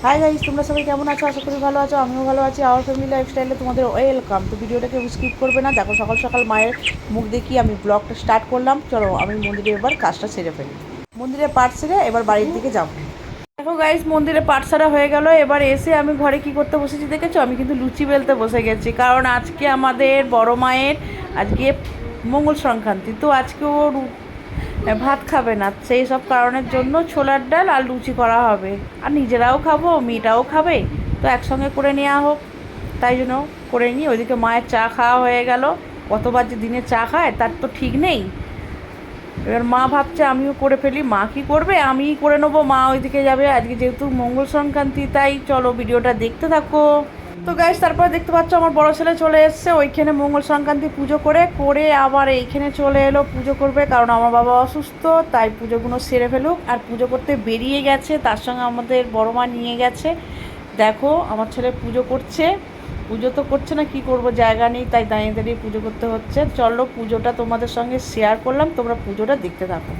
Hi guys, তোমরা সবাই কেমন আছো? আশা করি ভালো আছো, আমিও ভালো আছি। আওয়ার ফ্যামিলি লাইফস্টাইলে তোমাদের ওয়েলকাম। তো ভিডিওটাকে স্কিপ করবে না, দেখো সকাল সকাল মায়ের মুখ দেখি আমি ব্লগটা স্টার্ট করলাম। চলো আমি মন্দিরে এবার কাজটা সেরে ফেলি। মন্দিরে পাঠ সেরে এবার বাড়ির দিকে যাবো। দেখো গাইস, মন্দিরে পাঠ সারা হয়ে গেল। এবার এসে আমি ঘরে কি করতে বসেছি দেখেছো? আমি কিন্তু লুচি বেলতে বসে গেছি, কারণ আজকে আমাদের বড় মায়ের আজকে মঙ্গল সংক্রান্তি। তো আজকেও ভাত খাবে না, সেই সব কারণের জন্য ছোলার ডাল আর লুচি করা হবে। আর নিজেরাও খাবো, মেয়েটাও খাবে, তো একসঙ্গে করে নেওয়া হোক, তাই জন্য করে নিই। ওইদিকে মায়ের চা খাওয়া হয়ে গেল। কতবার যে দিনে চা খায় তার তো ঠিক নেই। এবার মা ভাবছে আমিও করে ফেলি। মা কি করবে, আমিই করে নেবো। মা ওইদিকে যাবে, আজকে যেহেতু মঙ্গল সংক্রান্তি, তাই চলো ভিডিওটা দেখতে থাকো। তো গাইস, তারপর দেখতে পাচ্ছ আমার বড় ছেলে চলে এসছে ওইখানে মঙ্গল সংক্রান্তি পুজো করে আবার এইখানে চলে এলো পুজো করবে, কারণ আমার বাবা অসুস্থ, তাই পুজোগুলো সেরে ফেলুক। আর পুজো করতে বেরিয়ে গেছে, তার সঙ্গে আমাদের বড় মা নিয়ে গেছে। দেখো আমার ছেলে পুজো করছে। পুজো তো করছে না, কি করব, জায়গা নেই, তাই দাঁড়িয়ে দাঁড়িয়ে পুজো করতে হচ্ছে। চলো পুজোটা তোমাদের সঙ্গে শেয়ার করলাম, তোমরা পুজোটা দেখতে থাকো।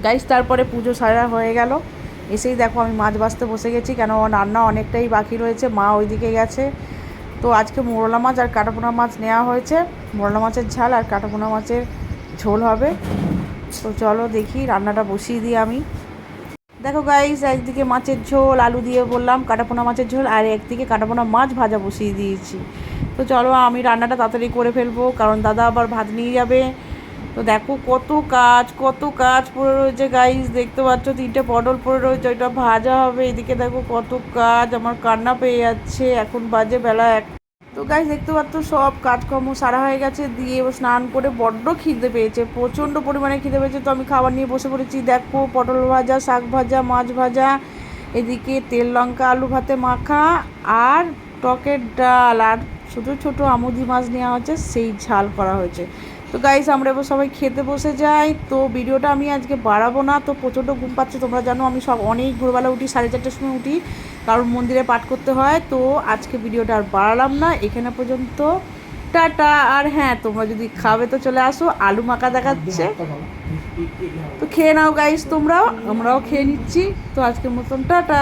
গাইস, তারপরে পুজো সারা হয়ে গেল। এসেই দেখো আমি মাছ ভাজতে বসে গেছি, কেন রান্না অনেকটাই বাকি রয়েছে। মা ওইদিকে গেছে। তো আজকে মোরলা মাছ আর কাটাপোনা মাছ নেওয়া হয়েছে। মোরলা মাছের ঝাল আর কাটাপোনা মাছের ঝোল হবে। তো চলো দেখি, রান্নাটা বসিয়ে দিই আমি। দেখো গাইস, একদিকে মাছের ঝোল আলু দিয়ে বললাম কাটাপোনা মাছের ঝোল, আর একদিকে কাটাপোনা মাছ ভাজা বসিয়ে দিয়েছি। তো চলো আমি রান্নাটা তাড়াতাড়ি করে ফেলবো, কারণ দাদা আবার ভাত নিয়ে যাবে। তো দেখো কত কাজ পড়ে রয়েছে গাইস, দেখতে পাচ্ছ 3টে পটল পড়ে রয়েছে, ওইটা ভাজা হবে। এদিকে দেখো কত কাজ, আমার কান্না পেয়ে যাচ্ছে। এখন বাজে বেলা 1। তো গাইস দেখতে পাচ্ছ সব কাজকর্ম সারা হয়ে গেছে, দিয়ে এবার স্নান করে বড্ড খিদে পেয়েছে, প্রচণ্ড পরিমাণে খিদে পেয়েছে। তো আমি খাবার নিয়ে বসে পড়েছি। দেখো পটল ভাজা, শাক ভাজা, মাছ ভাজা, এদিকে তেল লঙ্কা আলু ভাতে মাখা, আর টকের ডাল, আর ছোটো ছোটো আমুদি মাছ নেওয়া হয়েছে, সেই ঝাল করা হয়েছে। তো গাইস আমরা এবার সবাই খেতে বসে যাই। তো ভিডিওটা আমি আজকে বাড়াবো না, তো প্রচণ্ড ঘুম পাচ্ছে, তোমরা জানো আমি সব অনেক ভোরবেলা উঠি, 4:30টার সময় উঠি, কারণ মন্দিরে পাঠ করতে হয়। তো আজকে ভিডিওটা আর বাড়ালাম না, এখানে পর্যন্ত। টাটা। আর হ্যাঁ, তোমরা যদি খাবে তো চলে আসো, আলু মাখা দেখাচ্ছে, তো খেয়ে নাও গাইস তোমরাও, আমরাও খেয়ে নিচ্ছি। তো আজকের মতন টাটা।